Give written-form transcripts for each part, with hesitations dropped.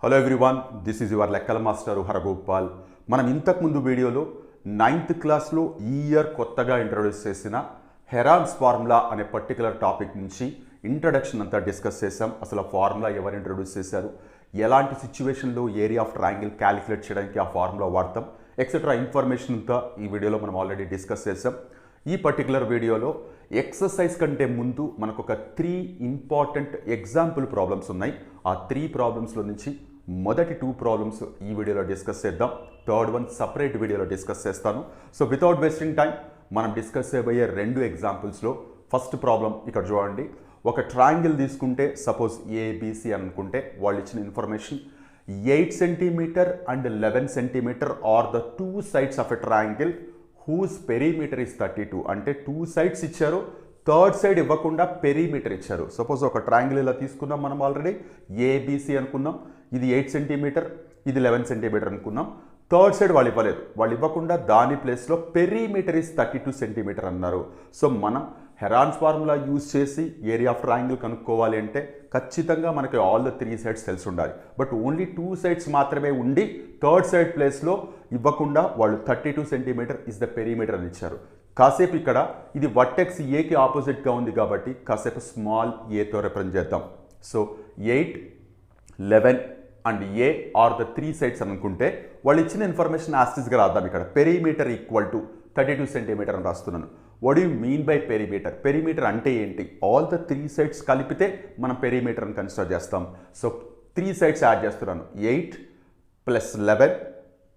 Hello everyone, this is your లెక్కల master Haragopal. మనం ఇంతకుముందు వీడియోలో 9th క్లాస్లో ఈ ఇయర్ కొత్తగా ఇంట్రొడ్యూస్ చేసిన హెరాన్స్ ఫార్ములా అనే పర్టికులర్ టాపిక్ నుంచి ఇంట్రడక్షన్ అంతా డిస్కస్ చేసాం. అసలు ఆ ఫార్ములా ఎవరు ఇంట్రొడ్యూస్ చేశారు, ఎలాంటి సిచ్యువేషన్లో ఏరియా ఆఫ్ ట్రయాంగిల్ క్యాలిక్యులేట్ చేయడానికి ఆ ఫార్ములా వాడతాం, ఎక్సెట్రా ఇన్ఫర్మేషన్ అంతా ఈ వీడియోలో మనం ఆల్రెడీ డిస్కస్ చేసాం. ఈ పర్టికులర్ వీడియోలో ఎక్సర్సైజ్ కంటే ముందు మనకు ఒక 3 ఇంపార్టెంట్ ఎగ్జాంపుల్ ప్రాబ్లమ్స్ ఉన్నాయి. ఆ 3 ప్రాబ్లమ్స్లో నుంచి మొదటి 2 ప్రాబ్లమ్స్ ఈ వీడియోలో డిస్కస్ చేద్దాం. థర్డ్ వన్ సపరేట్ వీడియోలో డిస్కస్ చేస్తాను. సో వితౌట్ వేస్టింగ్ టైం మనం డిస్కస్ చేయబోయే 2 ఎగ్జాంపుల్స్లో ఫస్ట్ ప్రాబ్లం ఇక్కడ చూడండి. ఒక ట్రయాంగిల్ తీసుకుంటే సపోజ్ ఏబిసి అనుకుంటే వాళ్ళు ఇచ్చిన information 8 centimetre and 11 centimetre are the 2 sides of a triangle whose perimeter is 32. అంటే 2 sides ఇచ్చారు, థర్డ్ సైడ్ ఇవ్వకుండా పెరీమీటర్ ఇచ్చారు. సపోజ్ ఒక ట్రయాంగిల్ ఇలా తీసుకున్నాం, మనం ఆల్రెడీ ఏబిసి అనుకున్నాం, ఇది 8 సెంటీమీటర్, ఇది 11 సెంటీమీటర్ అనుకున్నాం. థర్డ్ సైడ్ వాళ్ళు ఇవ్వలేదు, వాళ్ళు ఇవ్వకుండా దాని ప్లేస్లో పెరీమీటర్ ఇస్ 32 సెంటీమీటర్ అన్నారు. సో మనం హెరాన్స్ ఫార్ములా యూజ్ చేసి ఏరియా ఆఫ్ ట్రయాంగిల్ కనుక్కోవాలి అంటే ఖచ్చితంగా మనకి ఆల్ ద 3 sides తెలిసి ఉండాలి. బట్ ఓన్లీ 2 sides మాత్రమే ఉండి థర్డ్ సైడ్ ప్లేస్లో ఇవ్వకుండా వాళ్ళు 32 సెంటీమీటర్ ఇస్ ద పెరీమీటర్ అని ఇచ్చారు. కాసేపు ఇక్కడ ఇది వర్టెక్స్ ఏకి ఆపోజిట్గా ఉంది కాబట్టి కాసేపు స్మాల్ ఏతో రిప్రజెంట్ చేద్దాం. So 8, 11 and a are the 3 sides అనుకుంటే వాళ్ళు ఇచ్చిన ఇన్ఫర్మేషన్ యాస్టిస్గా రాద్దాం. ఇక్కడ పెరీమీటర్ ఈక్వల్ టు 32 సెంటీమీటర్ అని రాస్తున్నాను. What you mean by perimeter? Perimeter అంటే ఏంటి? ఆల్ ద 3 sides కలిపితే మనం పెరీమీటర్ అని కన్సిడర్ చేస్తాం. సో 3 sides యాడ్ చేస్తున్నాను. 8 + 11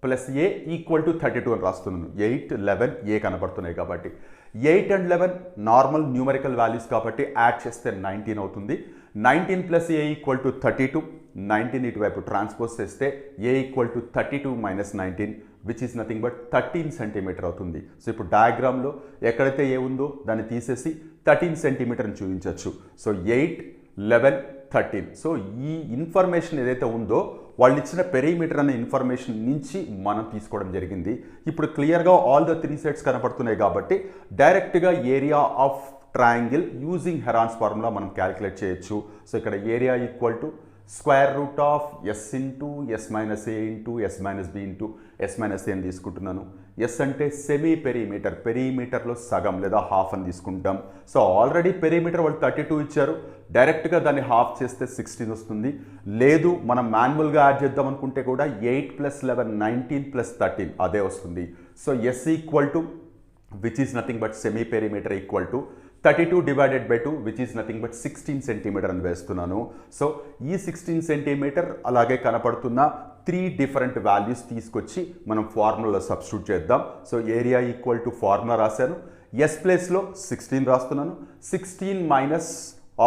+ ఏ ఈక్వల్ టు 32 అని రాస్తున్నాను. 8, 11 ఏ కనబడుతున్నాయి కాబట్టి 8 and 11 నార్మల్ న్యూమరికల్ వాల్యూస్ కాబట్టి యాడ్ చేస్తే 19 అవుతుంది. 19 + ఏ ఈక్వల్ టు 32. 19 ఇటువైపు ట్రాన్స్పోజ్ చేస్తే a equal to 32 - 19 which is nothing but 13 centimetre అవుతుంది. సో ఇప్పుడు డయాగ్రామ్లో ఎక్కడైతే ఏ ఉందో దాన్ని తీసేసి 13 సెంటీమీటర్ని చూపించవచ్చు. సో 8, 11, 13. సో ఈ ఇన్ఫర్మేషన్ ఏదైతే ఉందో వాళ్ళు ఇచ్చిన పెరీమీటర్ అనే ఇన్ఫర్మేషన్ నుంచి మనం తీసుకోవడం జరిగింది. ఇప్పుడు క్లియర్గా ఆల్ ద 3 sides కనపడుతున్నాయి కాబట్టి డైరెక్ట్గా area of triangle using Heron's formula మనం క్యాలిక్యులేట్ చేయొచ్చు. సో ఇక్కడ area equal to square root of yes into yes minus a into yes minus b into yes minus a అని తీసుకుంటున్నాను. ఎస్ అంటే semi perimeter, పెరీమీటర్లో సగం లేదా హాఫ్ అని తీసుకుంటాం. సో ఆల్రెడీ పెరీమీటర్ వాళ్ళు 32 ఇచ్చారు, డైరెక్ట్గా దాన్ని హాఫ్ చేస్తే 16 వస్తుంది. లేదు మనం మాన్యువల్గా యాడ్ చేద్దాం అనుకుంటే కూడా 8 + 11 19 + 13 అదే వస్తుంది. So S equal to which is nothing but semi perimeter equal to 32 divided by 2 which is nothing but 16 centimetre అని వేస్తున్నాను. సో ఈ 16 సెంటీమీటర్ అలాగే కనపడుతున్న 3 డిఫరెంట్ వాల్యూస్ తీసుకొచ్చి మనం ఫార్ములాలో సబ్స్టిట్యూట్ చేద్దాం. So area equal to formula రాశాను, ఎస్ ప్లేస్లో 16 రాస్తున్నాను. 16 minus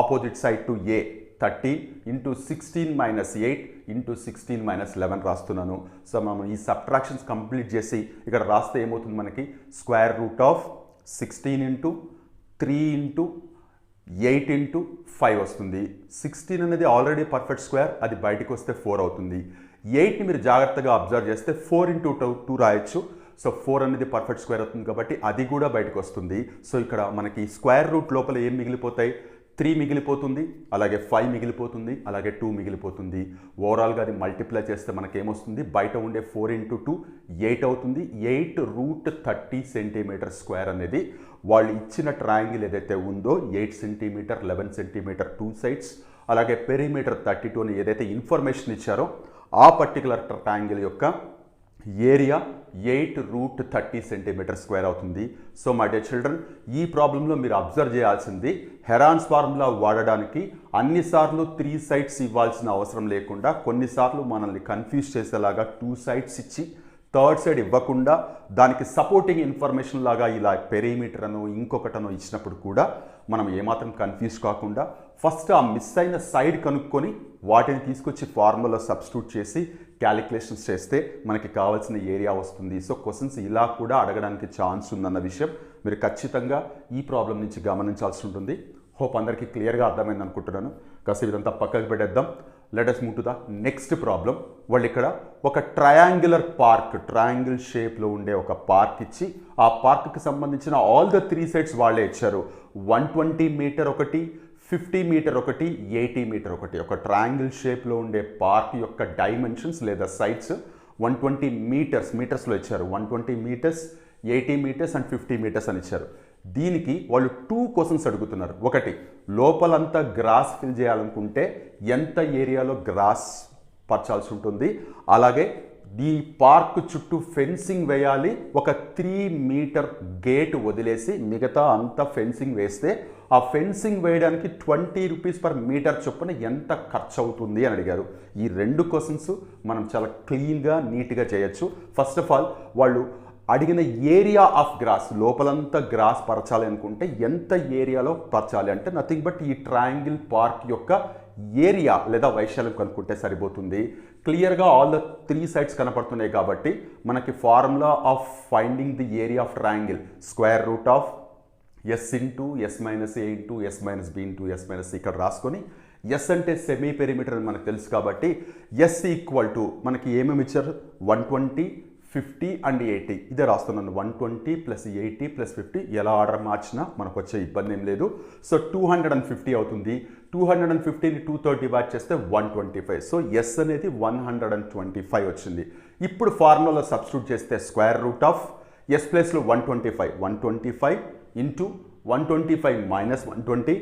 opposite side to A 13 into 16 - 8 into 16 - 11 రాస్తున్నాను. సో మనం ఈ సబ్ట్రాక్షన్స్ కంప్లీట్ చేసి ఇక్కడ రాస్తే ఏమవుతుంది మనకి square root of 16 into 3 into 8 into 5 వస్తుంది. 16 అనేది ఆల్రెడీ పర్ఫెక్ట్ స్క్వేర్, అది బయటికి వస్తే 4 అవుతుంది. 8ని మీరు జాగ్రత్తగా అబ్జర్వ్ చేస్తే 4 ఇంటూ 2 రాయొచ్చు. సో 4 అనేది పర్ఫెక్ట్ స్క్వేర్ అవుతుంది కాబట్టి అది కూడా బయటకు వస్తుంది. సో ఇక్కడ మనకి స్క్వేర్ రూట్ లోపల ఏం మిగిలిపోతాయి? 3 మిగిలిపోతుంది, అలాగే 5 మిగిలిపోతుంది, అలాగే 2 మిగిలిపోతుంది. ఓవరాల్గా అది మల్టిప్లై చేస్తే మనకేమొస్తుంది? బయట ఉండే 4 ఇంటూ 2 8 అవుతుంది. 8√30 సెంటీమీటర్ స్క్వేర్ అనేది వాళ్ళు ఇచ్చిన ట్రయాంగిల్ ఏదైతే ఉందో 8 సెంటీమీటర్ 11 సెంటీమీటర్ 2 sides అలాగే పెరీమీటర్ 32 అని ఏదైతే ఇన్ఫర్మేషన్ ఇచ్చారో ఆ పర్టికులర్ ట్రయాంగిల్ యొక్క ఏరియా 8√30 సెంటీమీటర్ స్క్వేర్ అవుతుంది. సో మై డియర్ చిల్డ్రన్, ఈ ప్రాబ్లంలో మీరు అబ్జర్వ్ చేయాల్సింది హెరాన్స్ ఫార్ములా వాడడానికి అన్నిసార్లు 3 sides ఇవ్వాల్సిన అవసరం లేకుండా కొన్నిసార్లు మనల్ని కన్ఫ్యూజ్ చేసేలాగా 2 sides ఇచ్చి థర్డ్ సైడ్ ఇవ్వకుండా దానికి సపోర్టింగ్ ఇన్ఫర్మేషన్ లాగా ఇలా పెరీమీటర్ అనో ఇంకొకటనో ఇచ్చినప్పుడు కూడా మనం ఏమాత్రం కన్ఫ్యూజ్ కాకుండా ఫస్ట్ ఆ మిస్ అయిన సైడ్ కనుక్కొని వాటిని తీసుకొచ్చి ఫార్ములా సబ్స్టిట్యూట్ చేసి క్యాలిక్యులేషన్స్ చేస్తే మనకి కావాల్సిన ఏరియా వస్తుంది. సో క్వశ్చన్స్ ఇలా కూడా అడగడానికి ఛాన్స్ ఉందన్న విషయం మీరు ఖచ్చితంగా ఈ ప్రాబ్లం నుంచి గమనించాల్సి ఉంటుంది. హోప్ అందరికీ క్లియర్గా అర్థమైంది అనుకుంటున్నాను. కాసేపు ఇదంతా పక్కకు పెట్టేద్దాం. Let us move to the next problem. వాళ్ళు ఇక్కడ ఒక ట్రయాంగులర్ పార్క్, ట్రయాంగిల్ షేప్లో ఉండే ఒక పార్క్ ఇచ్చి ఆ పార్క్కి సంబంధించిన ఆల్ ద 3 sides వాళ్ళే ఇచ్చారు. 120 మీటర్ ఒకటి, 50 మీటర్ ఒకటి, 80 మీటర్ ఒకటి. ఒక ట్రయాంగిల్ షేప్లో ఉండే పార్క్ యొక్క డైమెన్షన్స్ లేదా సైడ్స్ 120 మీటర్స్లో ఇచ్చారు. 120 మీటర్స్, 80 మీటర్స్ అండ్ 50 మీటర్స్ అని ఇచ్చారు. దీనికి వాళ్ళు 2 క్వశ్చన్స్ అడుగుతున్నారు. ఒకటి, లోపలంతా గ్రాస్ ఫిల్ చేయాలనుకుంటే ఎంత ఏరియాలో గ్రాస్ పరచాల్సి ఉంటుంది, అలాగే ఈ పార్క్ చుట్టూ ఫెన్సింగ్ వేయాలి, ఒక 3 మీటర్ గేట్ వదిలేసి మిగతా అంతా ఫెన్సింగ్ వేస్తే ఆ ఫెన్సింగ్ వేయడానికి 20 రూపీస్ పర్ మీటర్ చొప్పున ఎంత ఖర్చు అవుతుంది అని అడిగారు. ఈ 2 క్వశ్చన్స్ మనం చాలా క్లీన్గా నీట్గా చేయొచ్చు. ఫస్ట్ ఆఫ్ ఆల్ వాళ్ళు అడిగిన ఏరియా ఆఫ్ గ్రాస్, లోపలంతా గ్రాస్ పరచాలి అనుకుంటే ఎంత ఏరియాలో పరచాలి అంటే నథింగ్ బట్ ఈ ట్రయాంగిల్ పార్క్ యొక్క ఏరియా లేదా వైశాల్యం కనుక్కుంటే సరిపోతుంది. క్లియర్గా ఆల్ ద 3 సైడ్స్ కనపడుతున్నాయి కాబట్టి మనకి formula of finding the area of triangle square root of yes into yes minus a into yes minus b into yes minus ఇక్కడ రాసుకొని, ఎస్ అంటే సెమీ పెరిమీటర్ అని మనకు తెలుసు కాబట్టి ఎస్ ఈక్వల్ టు మనకి ఏమేమి ఇచ్చారు 120, 50 అండ్ 80 ఇదే రాస్తున్నాను. 120 ప్లస్ 80 ప్లస్ 50 ఎలా ఆర్డర్ మార్చినా మనకు వచ్చే ఇబ్బంది ఏం లేదు. సో 250 అవుతుంది. 250ని 2తో డివైడ్ చేస్తే 125. సో ఎస్ అనేది 125 వచ్చింది. ఇప్పుడు ఫార్ములాలో సబ్స్టిట్యూట్ చేస్తే స్క్వేర్ రూట్ ఆఫ్ ఎస్ ప్లేస్లో 125 into 125 minus 120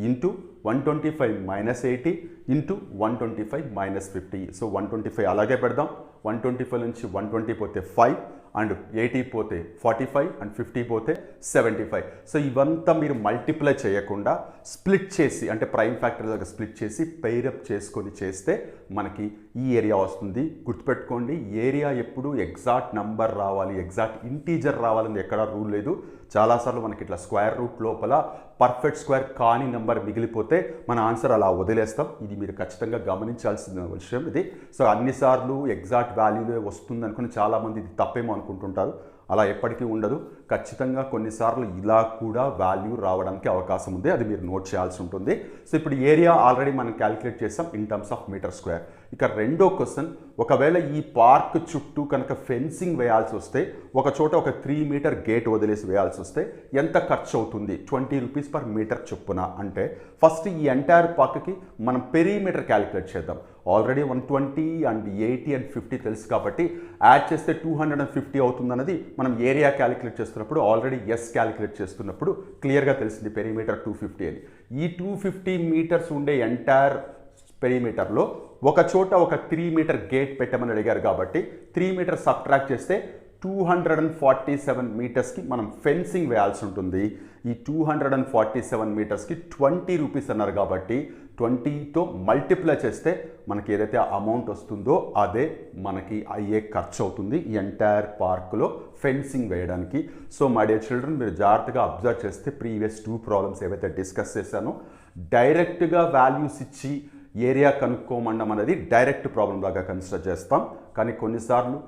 into 125 minus 80 into 125 minus 50. So 125 అలాగే పెడదాం. 125 నుంచి 120 పోతే 5 అండ్ 80 పోతే 45 అండ్ 50 పోతే 75. సో ఇవంతా మీరు మల్టిప్లై చేయకుండా స్ప్లిట్ చేసి అంటే ప్రైమ్ ఫ్యాక్టర్ దగ్గర స్ప్లిట్ చేసి పెయిరప్ చేసుకొని చేస్తే మనకి ఈ ఏరియా వస్తుంది. గుర్తుపెట్టుకోండి, ఏరియా ఎప్పుడు ఎగ్జాక్ట్ నంబర్ రావాలి, ఎగ్జాక్ట్ ఇంటీజర్ రావాలని ఎక్కడా రూల్ లేదు. చాలాసార్లు మనకి ఇట్లా స్క్వేర్ రూట్ లోపల పర్ఫెక్ట్ స్క్వేర్ కాని నెంబర్ మిగిలిపోతే మన ఆన్సర్ అలా వదిలేస్తాం. ఇది మీరు ఖచ్చితంగా గమనించాల్సిన విషయం ఇది. సో అన్నిసార్లు ఎగ్జాక్ట్ వాల్యూలే వస్తుంది అనుకుని చాలామంది ఇది తప్పేమో అనుకుంటుంటారు. అలా ఎప్పటికీ ఉండదు. ఖచ్చితంగా కొన్నిసార్లు ఇలా కూడా వాల్యూ రావడానికి అవకాశం ఉంది. అది మీరు నోట్ చేయాల్సి ఉంటుంది. సో ఇప్పుడు ఏరియా ఆల్రెడీ మనం క్యాలిక్యులేట్ చేసాం in terms of metre square. ఇక రెండో క్వశ్చన్, ఒకవేళ ఈ పార్క్ చుట్టూ కనుక ఫెన్సింగ్ వేయాల్సి వస్తే, ఒక చోట ఒక 3 మీటర్ గేట్ వదిలేసి వేయాల్సి వస్తే ఎంత ఖర్చు అవుతుంది 20 రూపీస్ పర్ మీటర్ చొప్పున అంటే, ఫస్ట్ ఈ ఎంటైర్ పార్క్కి మనం పెరీమీటర్ క్యాలిక్యులేట్ చేద్దాం. ఆల్రెడీ 120 అండ్ 80 అండ్ 50 తెలుసు కాబట్టి యాడ్ చేస్తే 250 అవుతుందన్నది మనం ఏరియా క్యాలిక్యులేట్ చేస్తున్నప్పుడు ఆల్రెడీ ఎస్ క్యాలిక్యులేట్ చేస్తున్నప్పుడు క్లియర్గా తెలిసింది పెరీమీటర్ 250 అని. ఈ 250 మీటర్స్ ఉండే ఎంటైర్ పెరీమీటర్లో ఒక చోట ఒక 3 మీటర్ గేట్ పెట్టమని అడిగారు కాబట్టి 3 మీటర్ సబ్ట్రాక్ట్ చేస్తే 247 మీటర్స్కి మనం ఫెన్సింగ్ వేయాల్సి ఉంటుంది. ఈ 247 మీటర్స్కి 20 రూపీస్ అన్నారు కాబట్టి 20తో మల్టిప్లై చేస్తే మనకి ఏదైతే అమౌంట్ వస్తుందో అదే మనకి అయ్యే ఖర్చు అవుతుంది ఈ ఎంటైర్ పార్క్లో ఫెన్సింగ్ వేయడానికి. సో మై డియర్ చిల్డ్రన్, మీరు జాగ్రత్తగా అబ్జర్వ్ చేస్తే ప్రీవియస్ 2 ప్రాబ్లమ్స్ ఏవైతే డిస్కస్ చేశానో డైరెక్ట్గా వాల్యూస్ ఇచ్చి ఏరియా కనుక్కోమండం అనేది డైరెక్ట్ ప్రాబ్లం లాగా కన్సిడర్ చేస్తాం. కానీ కొన్నిసార్లు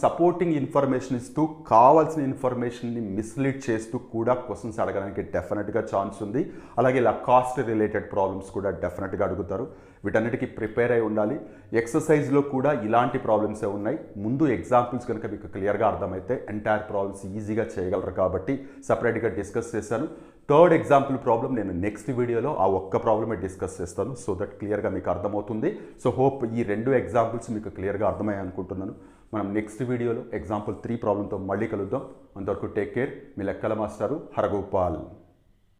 సపోర్టింగ్ ఇన్ఫర్మేషన్ ఇస్తూ కావాల్సిన ఇన్ఫర్మేషన్ని మిస్లీడ్ చేస్తూ కూడా క్వశ్చన్స్ అడగడానికి డెఫినెట్గా ఛాన్స్ ఉంది. అలాగే ఇలా కాస్ట్ రిలేటెడ్ ప్రాబ్లమ్స్ కూడా డెఫినెట్గా అడుగుతారు. వీటన్నిటికీ ప్రిపేర్ అయి ఉండాలి. ఎక్సర్సైజ్లో కూడా ఇలాంటి ప్రాబ్లమ్సే ఉన్నాయి. ముందు ఎగ్జాంపుల్స్ కనుక మీకు క్లియర్గా అర్థమైతే ఎంటైర్ ప్రాబ్లమ్స్ ఈజీగా చేయగలరు కాబట్టి సపరేట్గా డిస్కస్ చేశాను. థర్డ్ ఎగ్జాంపుల్ ప్రాబ్లం నేను నెక్స్ట్ వీడియోలో ఆ ఒక్క ప్రాబ్లమే డిస్కస్ చేస్తాను. సో దట్ క్లియర్గా మీకు అర్థమవుతుంది. సో హోప్ ఈ 2 ఎగ్జాంపుల్స్ మీకు క్లియర్గా అర్థమయ్యాయి అనుకుంటున్నాను. మనం నెక్స్ట్ వీడియోలో ఎగ్జాంపుల్ 3 ప్రాబ్లంతో మళ్ళీ కలుద్దాం. అంతవరకు టేక్ కేర్. మీ లెక్కల మాస్టారు హరగోపాల్.